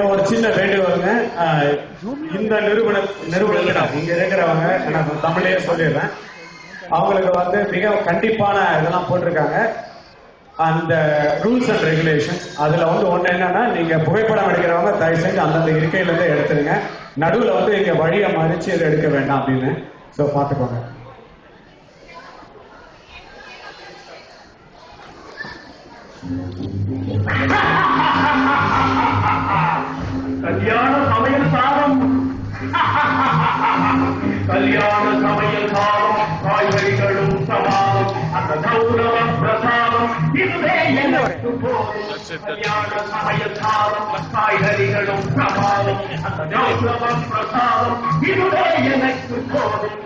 ஒரு சின்ன வேண்டுகோளுங்க. இந்த நிறுவனத்தில் இங்க இருக்கிறவங்க நான் தமிழையே சொல்லிடுறேன். அவங்களுக்கு வந்து மிக கண்டிப்பான இதெல்லாம் போட்டிருக்காங்க. அந்த ரூல்ஸ் அண்ட் ரெகுலேஷன்ஸ் அதுல வந்து ஒண்ணு என்னன்னா, நீங்க புகைப்படம் எடுக்கிறவங்க தயவு செஞ்சு அந்தந்த இருக்கையில இருந்து எடுத்துருங்க. நடுவுல வந்து இங்க வழியை மறிச்சு இதை எடுக்க வேண்டாம் அப்படின்னு. சோ பாத்துக்கோங்க. கல்யாண சமையல் சாதம், கல்யாண சமையல் சாதம், காய்கறிகளும் சமாதம், அந்த கௌரவ பிரசாதம் இதுவே எனக்கு போதும். கல்யாண சமையல் சாதம், காய்கறிகளும் சமாதம், அந்த கௌரவ பிரசாதம் இதுவே எனக்கு போதும்.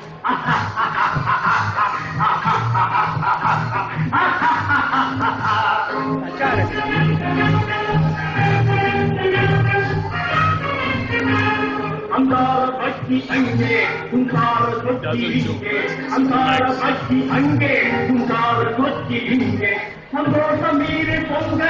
அங்கார பட்சி அங்கே குங்கார கொச்சி இங்கே, அங்கார பட்சி அங்கே குங்கார கொச்சி இங்கே, சந்தோஷம் மீறி பொங்க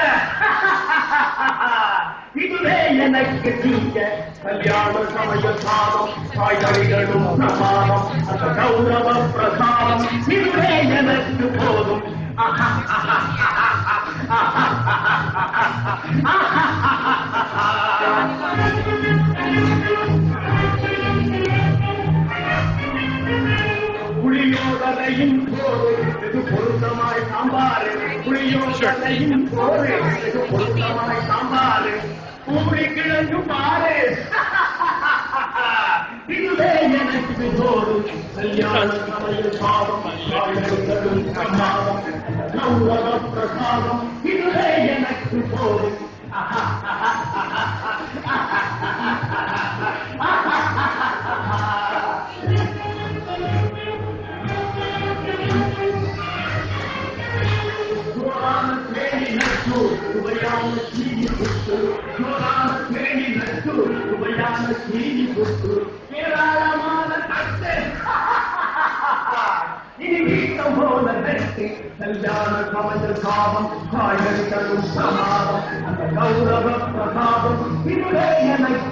இதுவே எனக்கு தீங்க. கல்யாண சமய சாதம், காய்கறிகளும் பிரசாதம், அந்த கௌரவ பிரசாதம் இதுவே எனக்கு போதும். புளியோதரையும் போது இது பொருத்தமாய் சாம்பாரு, புளியோதரையும் போது இது பொருத்தமாய் சாம்பாரு, பூரி கிழங்கு பாரு இதுவே எனக்கு போதும். கல்யாண சமையல் சாதம், காய்கறிகளும் சமாதம், கௌரவ பிரசாதம் இதுவே எனக்கு போதும். ஏராளமான கட்டு இனி வீட்டம் போல நட்டு, கல்யாண சமையல் சாதம், காய்கறிகளும் சமாதம், அந்த கௌரவ பிரசாதம் இதுவே எனக்கு